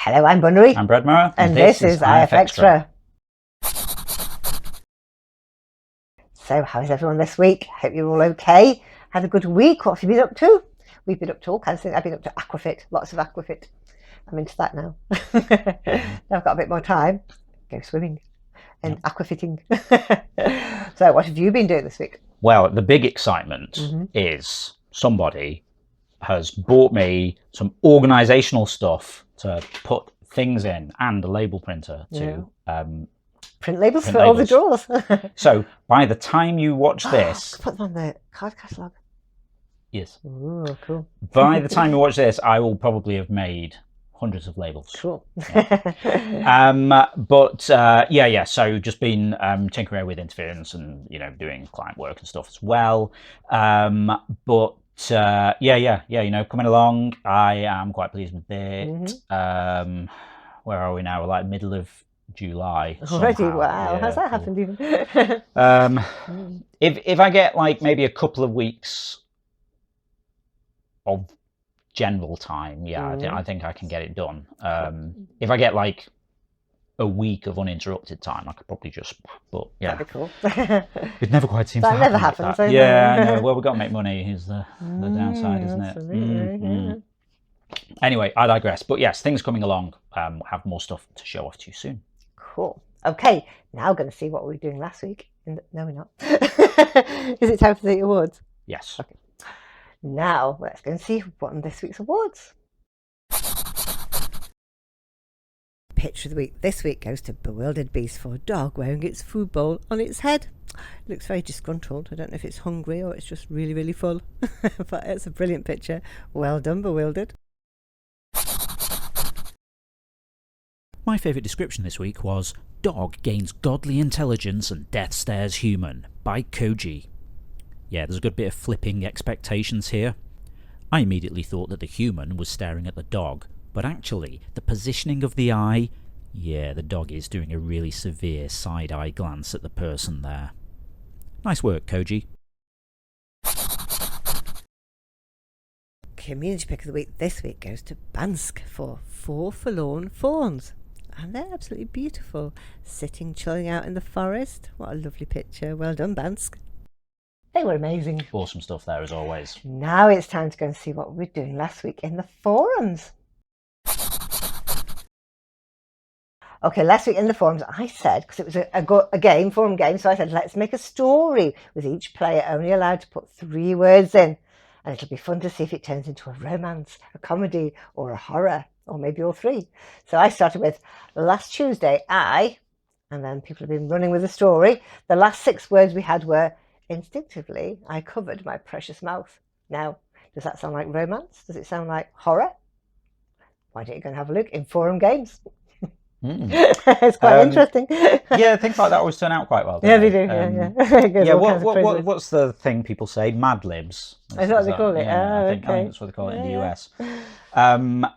Hello, I'm Bunnery. I'm Brad Murrah. And this is IFXtra. So, how's everyone this week? Hope you're all okay. Had a good week. What have you been up to? We've been up to all kinds of things. I've been up to aquafit, lots of aquafit. I'm into that now. Now I've got a bit more time. Go swimming and aquafitting. So, what have you been doing this week? Well, the big excitement is somebody has bought me some organisational stuff to put things in and a label printer to print labels for all the drawers. So by the time you watch this, put them on the card catalogue. Yes. Ooh, cool. By the time you watch this, I will probably have made hundreds of labels. Cool. Yeah. So just been tinkering with interference and doing client work and stuff as well. Coming along. I am quite pleased with it. Where are we now? We're like middle of July already. Somehow. Wow, how's that happened even? If I get like maybe a couple of weeks of general time, I think I can get it done. If I get like a week of uninterrupted time, I could probably just, but yeah, that'd be cool. It never quite seems that to never happen happens. Like that. Yeah, I know. Well, we've got to make money is the downside, isn't it? Anyway, I digress. But yes, things coming along. We'll have more stuff to show off to you soon. Cool. Okay, now we're going to see what we were doing last week. No, we're not. Is it time for the awards? Yes. Okay. Now let's go and see what on this week's awards. Picture of the week this week goes to Bewildered Beast for a dog wearing its food bowl on its head. It looks very disgruntled. I don't know if it's hungry or it's just really, really full. But it's a brilliant picture. Well done, Bewildered. My favourite description this week was Dog Gains Godly Intelligence and Death Stares Human by Koji. Yeah, there's a good bit of flipping expectations here. I immediately thought that the human was staring at the dog, but actually, the positioning of the eye, the dog is doing a really severe side-eye glance at the person there. Nice work, Koji. Community pick of the week this week goes to Bansk for 4 Forlorn Fawns. And they're absolutely beautiful. Sitting, chilling out in the forest. What a lovely picture. Well done, Bansk. They were amazing. Awesome stuff there as always. Now it's time to go and see what we were doing last week in the forums. Okay, last week in the forums, I said, because it was a forum game, so I said, let's make a story with each player only allowed to put 3 words in. And it'll be fun to see if it turns into a romance, a comedy, or a horror, or maybe all 3. So I started with, last Tuesday, and then people have been running with the story. The last 6 words we had were, instinctively, I covered my precious mouth. Now, does that sound like romance? Does it sound like horror? Why don't you go and have a look in forum games? It's quite interesting. Yeah, things like that always turn out quite well. Yeah, they do. What's the thing people say? Mad libs. Is that what they call it? I think that's what they call it in the US.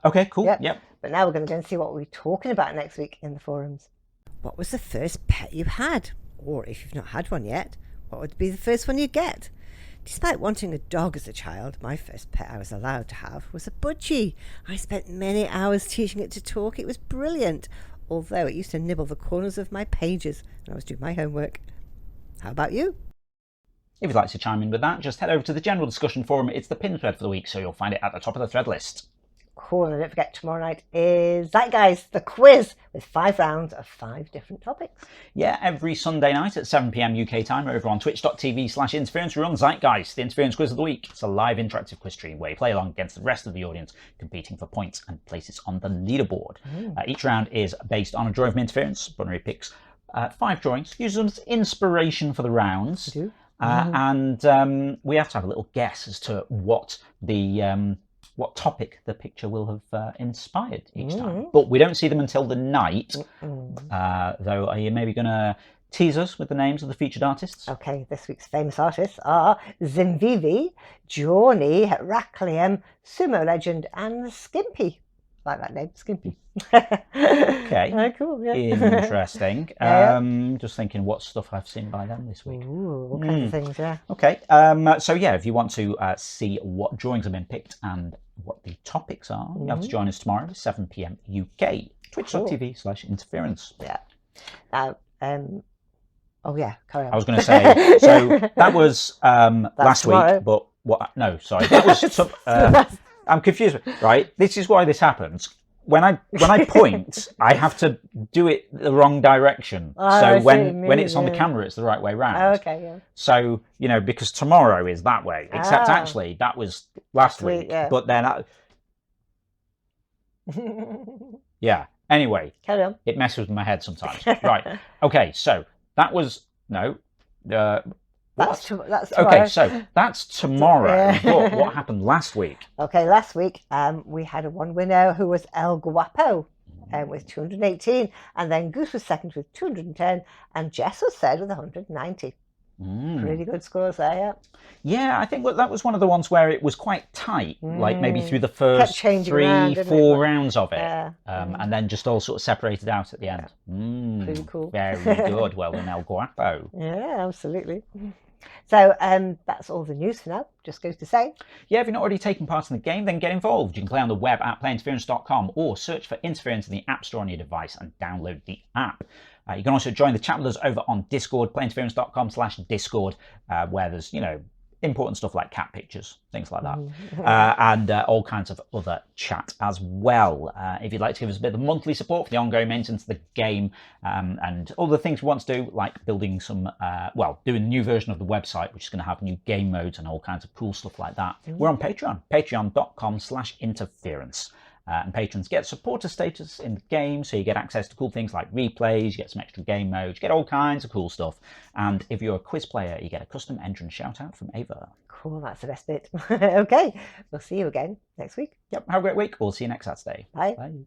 Okay, cool. Yep. But now we're going to go and see what we're talking about next week in the forums. What was the first pet you had? Or if you've not had one yet, what would be the first one you get? Despite wanting a dog as a child, my first pet I was allowed to have was a budgie. I spent many hours teaching it to talk. It was brilliant, although it used to nibble the corners of my pages when I was doing my homework. How about you? If you'd like to chime in with that, just head over to the general discussion forum. It's the pin thread for the week, so you'll find it at the top of the thread list. Cool, and don't forget tomorrow night is Zeitgeist, the quiz, with 5 rounds of 5 different topics. Yeah, every Sunday night at 7 PM UK time over on twitch.tv/interference we run Zeitgeist, the Interference Quiz of the Week. It's a live interactive quiz stream where you play along against the rest of the audience, competing for points and places on the leaderboard. Each round is based on a drawing from interference. Bunnery picks 5 drawings, uses them as inspiration for the rounds. And we have to have a little guess as to what what topic the picture will have inspired each time. But we don't see them until the night. Though, are you maybe going to tease us with the names of the featured artists? Okay, this week's famous artists are Zinvivi, Journey, Heraklium, Sumo Legend, and Skimpy. Like that name, Skimpy. Okay. Cool, yeah. Interesting. Yeah. Just thinking what stuff I've seen by them this week. Ooh, all kinds of things, yeah. Okay. So yeah, if you want to see what drawings have been picked and what the topics are, you have to join us tomorrow, 7 p.m. UK, twitch.tv/interference. Yeah. Now, oh yeah, carry on. I was going to say, so that was last tomorrow. week, but what? No, sorry, that was. I'm confused. Right, this is why this happens. When I point, I have to do it the wrong direction. So when it's on the camera, it's the right way round. Oh, okay, yeah. So because tomorrow is that way. Except actually, that was last week. Yeah. But then, yeah. Anyway, carry on. It messes with my head sometimes. Right. Okay. So that was no. That's tomorrow. Okay, so that's tomorrow. Yeah. But what happened last week? Okay, last week we had one winner who was El Guapo with 218, and then Goose was second with 210, and Jess was third with 190. Pretty good scores there, yeah. Yeah, I think that was one of the ones where it was quite tight, like maybe through the first 3-4 rounds of it, and then just all sort of separated out at the end. Yeah. Pretty cool. Very good. Well done, El Guapo. Yeah, absolutely. So that's all the news for now. Just goes to say. Yeah, if you're not already taking part in the game, then get involved. You can play on the web at playinterference.com or search for Interference in the App Store on your device and download the app. You can also join the chat with us over on Discord, playinterference.com/Discord, where there's, important stuff like cat pictures, things like that, and all kinds of other chat as well. If you'd like to give us a bit of monthly support for the ongoing maintenance of the game and all the things we want to do, like building some, doing a new version of the website, which is going to have new game modes and all kinds of cool stuff like that. We're on Patreon, patreon.com/interference. And patrons get supporter status in the game, so you get access to cool things like replays, you get some extra game modes, you get all kinds of cool stuff. And if you're a quiz player, you get a custom entrance shout out from Ava. Cool, that's the best bit. Okay, we'll see you again next week. Yep, have a great week. We'll see you next Saturday. Bye. Bye.